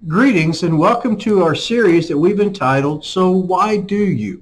Greetings and welcome to our series that we've entitled, So Why Do You?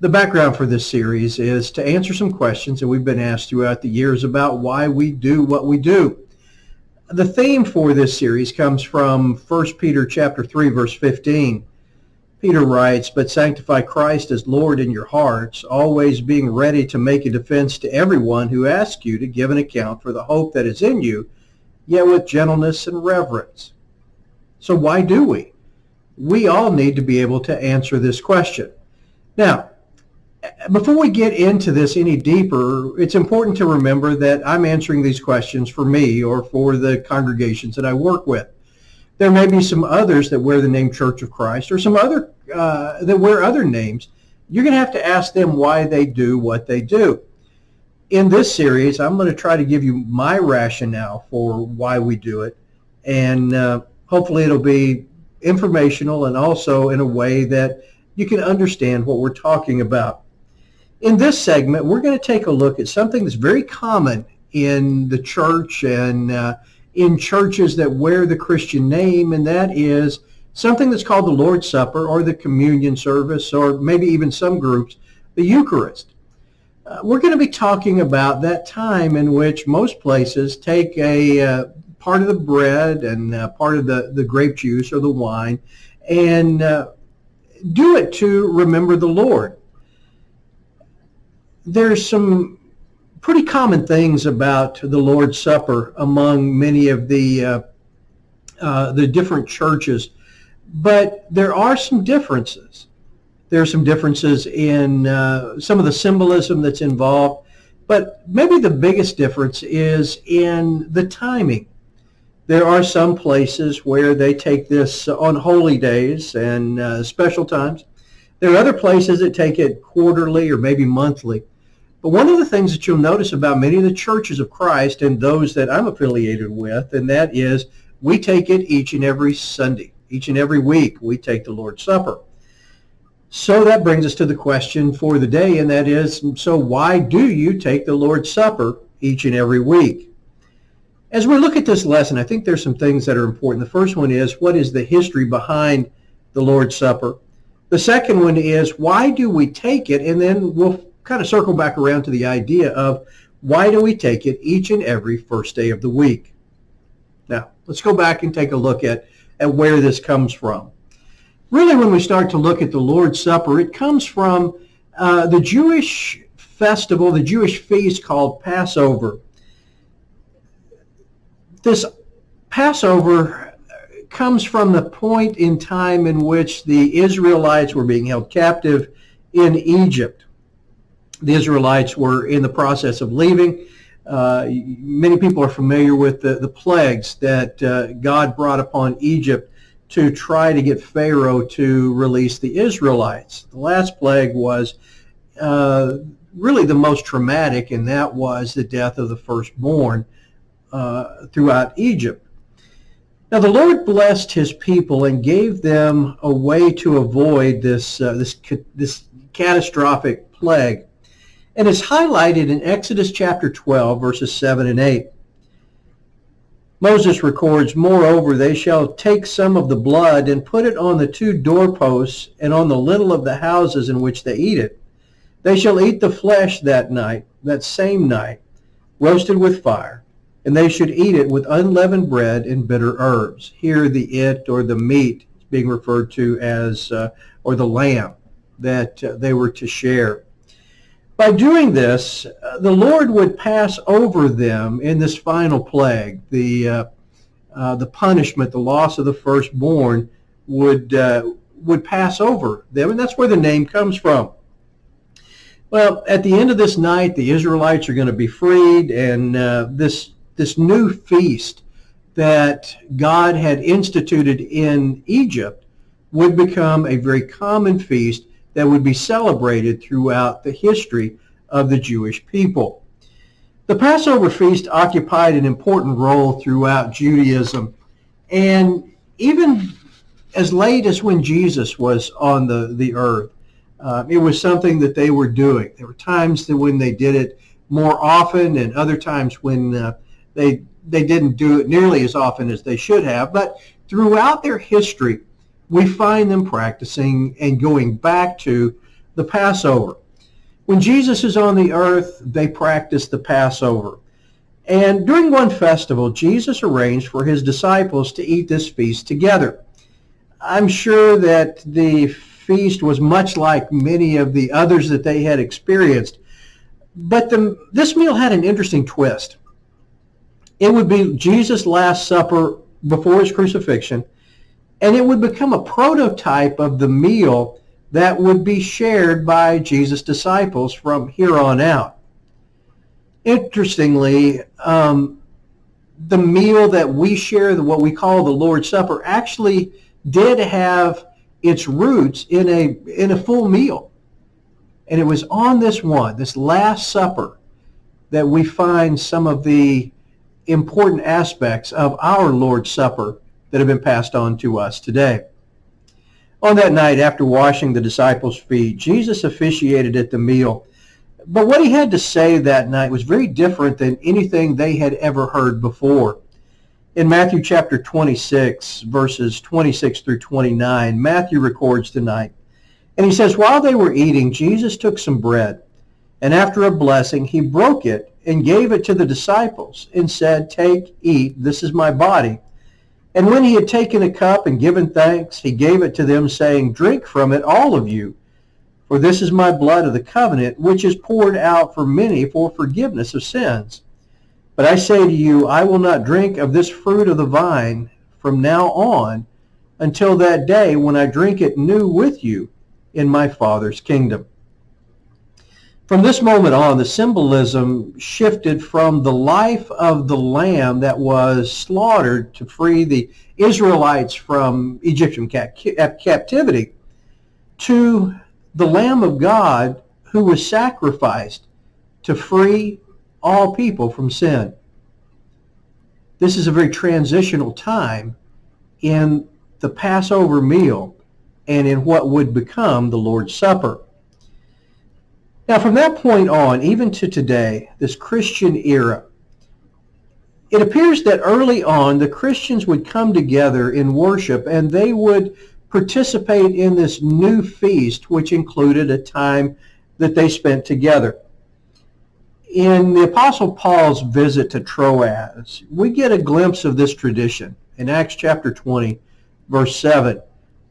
The background for this series is to answer some questions that we've been asked throughout the years about why we do what we do. The theme for this series comes from 1 Peter chapter 3, verse 15. Peter writes, "But sanctify Christ as Lord in your hearts, always being ready to make a defense to everyone who asks you to give an account for the hope that is in you, yet with gentleness and reverence." So why do we? We all need to be able to answer this question. Now, before we get into this any deeper, it's important to remember that I'm answering these questions for me or for the congregations that I work with. There may be some others that wear the name Church of Christ or some other that wear other names. You're going to have to ask them why they do what they do. In this series, I'm going to try to give you my rationale for why we do it, and hopefully it'll be informational and also in a way that you can understand what we're talking about. In this segment, we're going to take a look at something that's very common in the church and in churches that wear the Christian name, and that is something that's called the Lord's Supper or the communion service, or maybe even some groups, the Eucharist. We're going to be talking about that time in which most places take a part of the bread and part of the grape juice or the wine and do it to remember the Lord. There's some pretty common things about the Lord's Supper among many of the different churches, but there are some differences. There are some differences in some of the symbolism that's involved, but maybe the biggest difference is in the timing. There are some places where they take this on holy days and special times. There are other places that take it quarterly or maybe monthly. But one of the things that you'll notice about many of the churches of Christ and those that I'm affiliated with, and that is we take it each and every Sunday. Each and every week we take the Lord's Supper. So that brings us to the question for the day, and that is, so why do you take the Lord's Supper each and every week? As we look at this lesson, I think there's some things that are important. The first one is, what is the history behind the Lord's Supper? The second one is, why do we take it? And then we'll kind of circle back around to the idea of why do we take it each and every first day of the week? Now, let's go back and take a look at where this comes from. Really, when we start to look at the Lord's Supper, it comes from the Jewish festival, the Jewish feast called Passover. This Passover comes from the point in time in which the Israelites were being held captive in Egypt. The Israelites were in the process of leaving. Many people are familiar with the plagues that God brought upon Egypt to try to get Pharaoh to release the Israelites. The last plague was really the most traumatic, and that was the death of the firstborn throughout Egypt. Now the Lord blessed his people and gave them a way to avoid this catastrophic plague. And it's highlighted in Exodus chapter 12, verses 7 and 8. Moses records, "Moreover, they shall take some of the blood and put it on the two doorposts and on the lintel of the houses in which they eat it. They shall eat the flesh that night, that same night, roasted with fire, and they should eat it with unleavened bread and bitter herbs." Here the it or the meat is being referred to as, or the lamb that they were to share. By doing this, the Lord would pass over them in this final plague. The punishment, the loss of the firstborn, would pass over them, and that's where the name comes from. Well, at the end of this night, the Israelites are going to be freed, and this new feast that God had instituted in Egypt would become a very common feast that would be celebrated throughout the history of the Jewish people. The Passover feast occupied an important role throughout Judaism, and even as late as when Jesus was on the earth, it was something that they were doing. There were times that when they did it more often, and other times when they didn't do it nearly as often as they should have. But throughout their history, we find them practicing and going back to the Passover. When Jesus is on the earth, they practice the Passover. And during one festival, Jesus arranged for his disciples to eat this feast together. I'm sure that the feast was much like many of the others that they had experienced. But this meal had an interesting twist. It would be Jesus' Last Supper before his crucifixion, and it would become a prototype of the meal that would be shared by Jesus' disciples from here on out. Interestingly, the meal that we share, what we call the Lord's Supper, actually did have its roots in a full meal. And it was on this Last Supper, that we find some of the important aspects of our Lord's Supper that have been passed on to us today. On that night, after washing the disciples' feet, Jesus officiated at the meal. But what he had to say that night was very different than anything they had ever heard before. In Matthew chapter 26, verses 26 through 29, Matthew records tonight. And he says, while they were eating, Jesus took some bread, and after a blessing, he broke it and gave it to the disciples and said, take, eat, this is my body. And when he had taken a cup and given thanks, he gave it to them, saying, drink from it, all of you. For this is my blood of the covenant, which is poured out for many for forgiveness of sins. But I say to you, I will not drink of this fruit of the vine from now on until that day when I drink it new with you in my Father's kingdom. From this moment on, the symbolism shifted from the life of the lamb that was slaughtered to free the Israelites from Egyptian captivity to the Lamb of God who was sacrificed to free all people from sin. This is a very transitional time in the Passover meal and in what would become the Lord's Supper. Now, from that point on, even to today, this Christian era, it appears that early on the Christians would come together in worship and they would participate in this new feast, which included a time that they spent together. In the Apostle Paul's visit to Troas, we get a glimpse of this tradition. In Acts chapter 20, verse 7,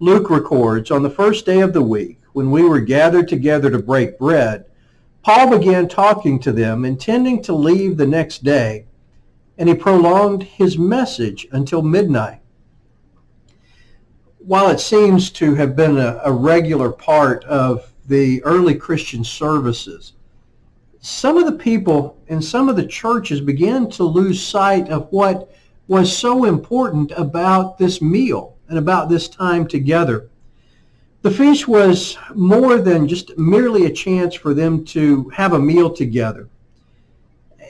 Luke records, on the first day of the week, when we were gathered together to break bread, Paul began talking to them, intending to leave the next day, and he prolonged his message until midnight. While it seems to have been a regular part of the early Christian services, some of the people in some of the churches began to lose sight of what was so important about this meal and about this time together. The feast was more than just merely a chance for them to have a meal together.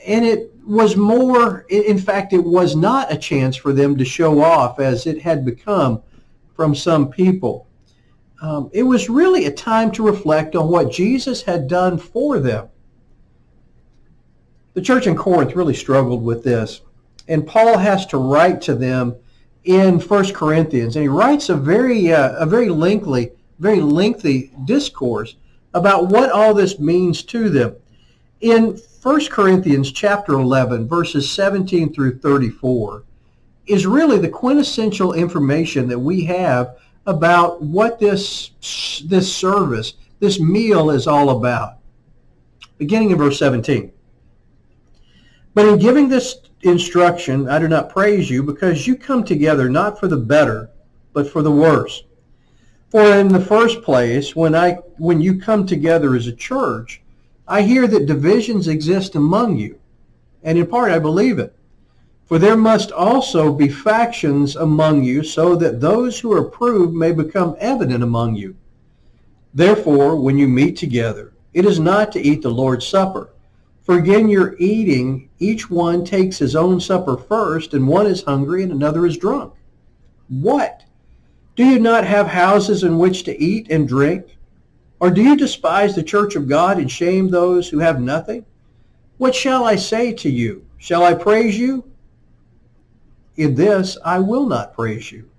And it was more, in fact, it was not a chance for them to show off as it had become from some people. It was really a time to reflect on what Jesus had done for them. The church in Corinth really struggled with this, and Paul has to write to them in 1 Corinthians, and he writes a very lengthy discourse about what all this means to them. In 1 Corinthians chapter 11, verses 17 through 34, is really the quintessential information that we have about what this service, this meal is all about. Beginning in verse 17. But in giving this instruction, I do not praise you, because you come together not for the better, but for the worse. For in the first place, when you come together as a church, I hear that divisions exist among you, and in part I believe it. For there must also be factions among you, so that those who are approved may become evident among you. Therefore, when you meet together, it is not to eat the Lord's Supper. For again you're eating, each one takes his own supper first, and one is hungry and another is drunk. What? Do you not have houses in which to eat and drink? Or do you despise the church of God and shame those who have nothing? What shall I say to you? Shall I praise you? In this I will not praise you.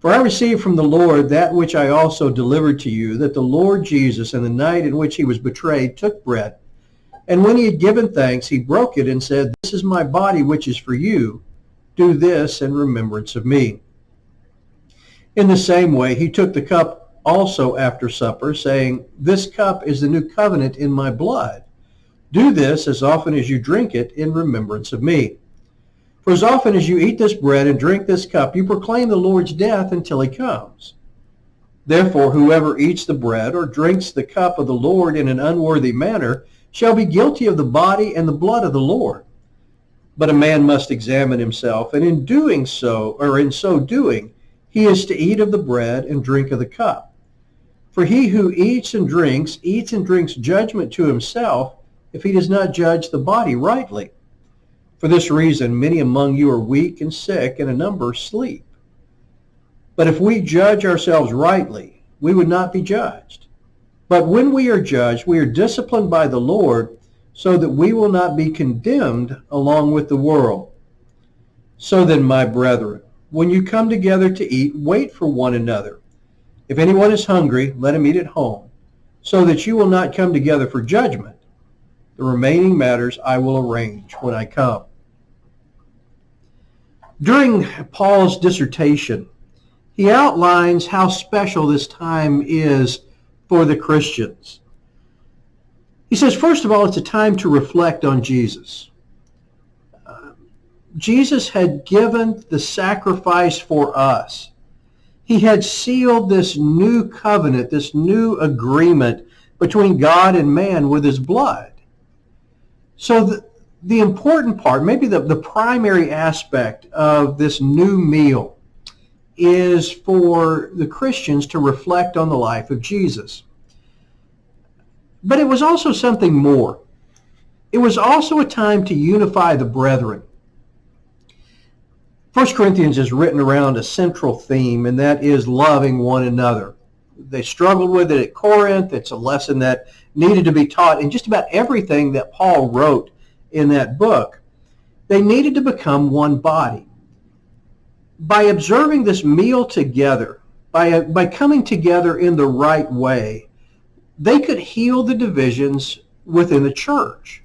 For I received from the Lord that which I also delivered to you, that the Lord Jesus, in the night in which he was betrayed, took bread. And when he had given thanks, he broke it and said, This is my body, which is for you. Do this in remembrance of me. In the same way, he took the cup also after supper, saying, This cup is the new covenant in my blood. Do this as often as you drink it in remembrance of me. For as often as you eat this bread and drink this cup, you proclaim the Lord's death until he comes. Therefore, whoever eats the bread or drinks the cup of the Lord in an unworthy manner shall be guilty of the body and the blood of the Lord. But a man must examine himself, and in doing so, or in so doing, he is to eat of the bread and drink of the cup. For he who eats and drinks judgment to himself, if he does not judge the body rightly. For this reason, many among you are weak and sick, and a number sleep. But if we judge ourselves rightly, we would not be judged. But when we are judged, we are disciplined by the Lord, so that we will not be condemned along with the world. So then, my brethren, when you come together to eat, wait for one another. If anyone is hungry, let him eat at home, so that you will not come together for judgment. The remaining matters I will arrange when I come. During Paul's dissertation, he outlines how special this time is for the Christians. He says, first of all, it's a time to reflect on Jesus. Jesus had given the sacrifice for us. He had sealed this new covenant, this new agreement between God and man with his blood. So the important part, maybe the primary aspect of this new meal is for the Christians to reflect on the life of Jesus. But it was also something more. It was also a time to unify the brethren. 1 Corinthians is written around a central theme, and that is loving one another. They struggled with it at Corinth. It's a lesson that needed to be taught in just about everything that Paul wrote in that book. They needed to become one body. By observing this meal together, by coming together in the right way, they could heal the divisions within the church.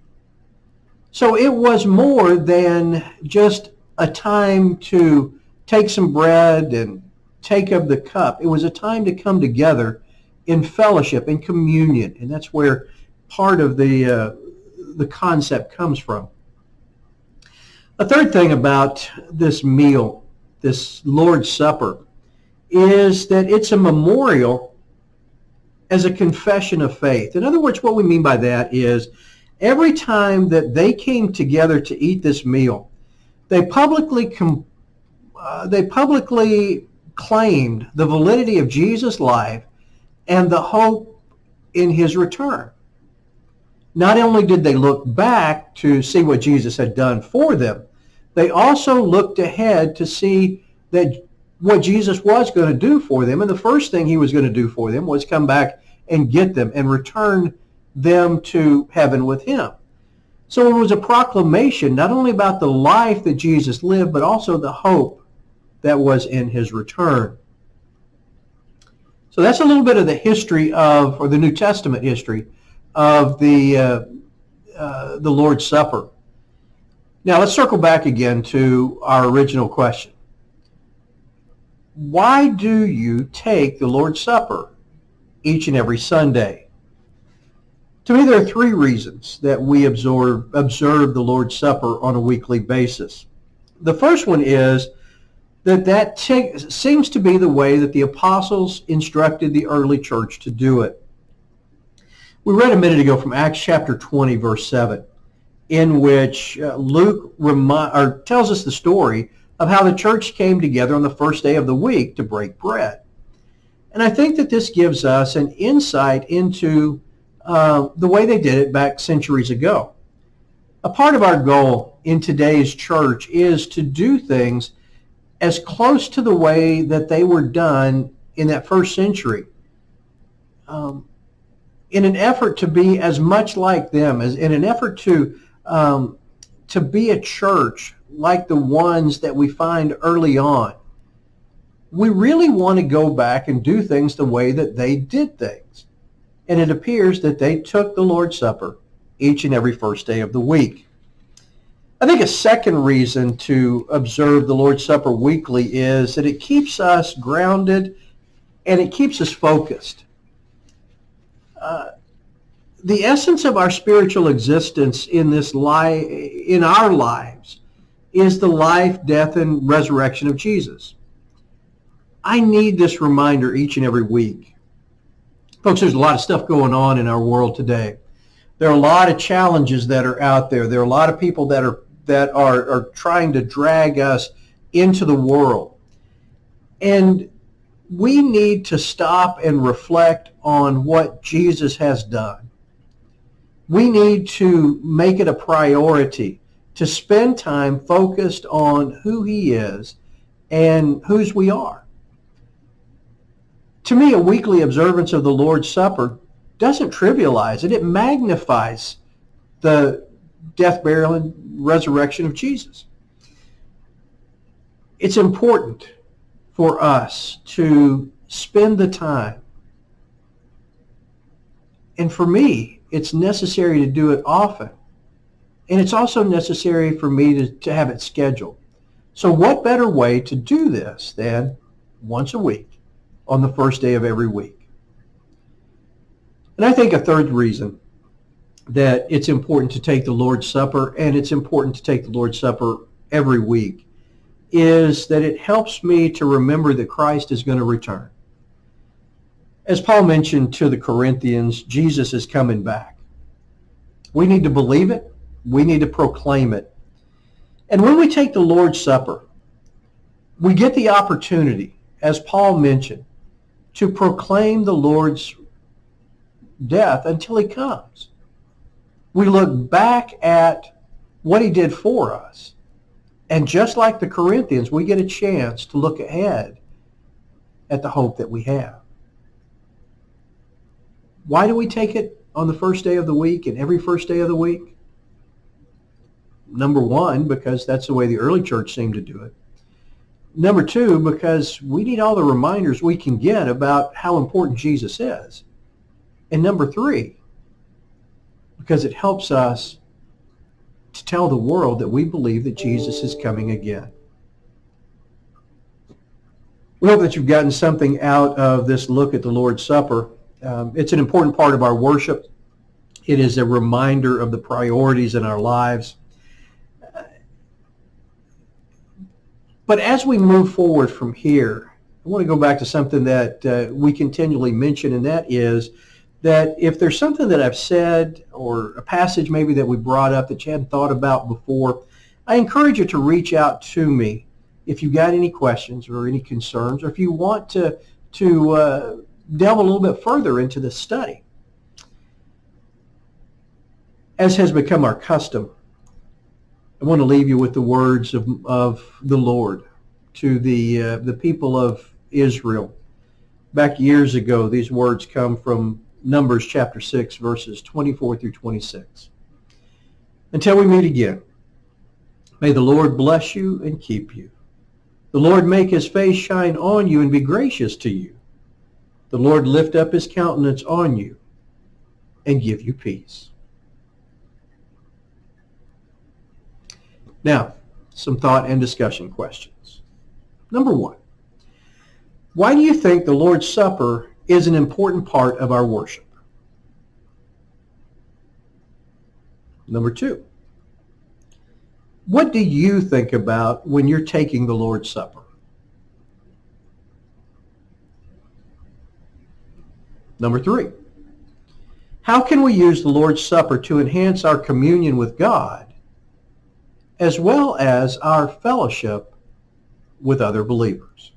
So it was more than just a time to take some bread and take of the cup. It was a time to come together in fellowship, in communion, and that's where part of the concept comes from. A third thing about this meal, this Lord's Supper, is that it's a memorial as a confession of faith. In other words, what we mean by that is every time that they came together to eat this meal, they publicly claimed the validity of Jesus' life and the hope in his return. Not only did they look back to see what Jesus had done for them, they also looked ahead to see that what Jesus was going to do for them. And the first thing he was going to do for them was come back and get them and return them to heaven with him. So it was a proclamation not only about the life that Jesus lived, but also the hope that was in his return. So that's a little bit of the history of, or the New Testament history of the Lord's Supper. Now let's circle back again to our original question. Why do you take the Lord's Supper each and every Sunday? To me, there are three reasons that we observe the Lord's Supper on a weekly basis. The first one is that seems to be the way that the apostles instructed the early church to do it. We read a minute ago from Acts chapter 20, verse 7, in which Luke tells us the story of how the church came together on the first day of the week to break bread. And I think that this gives us an insight into the way they did it back centuries ago. A part of our goal in today's church is to do things as close to the way that they were done in that first century, in an effort to be as much like them, as in an effort to be a church like the ones that we find early on. we really want to go back and do things the way that they did things. And it appears that they took the Lord's Supper each and every first day of the week. I think a second reason to observe the Lord's Supper weekly is that it keeps us grounded and it keeps us focused. The essence of our spiritual existence in our lives is the life, death, and resurrection of Jesus. I need this reminder each and every week. Folks, there's a lot of stuff going on in our world today. There are a lot of challenges that are out there. There are a lot of people that are trying to drag us into the world. And we need to stop and reflect on what Jesus has done. We need to make it a priority to spend time focused on who he is and whose we are. To me, a weekly observance of the Lord's Supper doesn't trivialize it. It magnifies the death, burial, and resurrection of Jesus. It's important for us to spend the time. And for me, it's necessary to do it often. And it's also necessary for me to have it scheduled. So what better way to do this than once a week on the first day of every week? And I think a third reason that it's important to take the Lord's Supper, and it's important to take the Lord's Supper every week, is that it helps me to remember that Christ is going to return. As Paul mentioned to the Corinthians, Jesus is coming back. We need to believe it. We need to proclaim it. And when we take the Lord's Supper, we get the opportunity, as Paul mentioned, to proclaim the Lord's death until he comes. We look back at what he did for us. And just like the Corinthians, we get a chance to look ahead at the hope that we have. Why do we take it on the first day of the week and every first day of the week? Number one, because that's the way the early church seemed to do it. Number two, because we need all the reminders we can get about how important Jesus is. And number three, because it helps us to tell the world that we believe that Jesus is coming again. We hope that you've gotten something out of this look at the Lord's Supper. It's an important part of our worship. It is a reminder of the priorities in our lives. But as we move forward from here, I want to go back to something that we continually mention, and that is that if there's something that I've said or a passage maybe that we brought up that you hadn't thought about before, I encourage you to reach out to me if you've got any questions or any concerns, or if you want to delve a little bit further into the study. As has become our custom, I want to leave you with the words of the Lord to the people of Israel. Back years ago, these words come from Numbers chapter 6, verses 24 through 26. Until we meet again, may the Lord bless you and keep you. The Lord make his face shine on you and be gracious to you. The Lord lift up his countenance on you and give you peace. Now, some thought and discussion questions. Number one, why do you think the Lord's Supper is an important part of our worship? Number two, what do you think about when you're taking the Lord's Supper? Number three, how can we use the Lord's Supper to enhance our communion with God as well as our fellowship with other believers?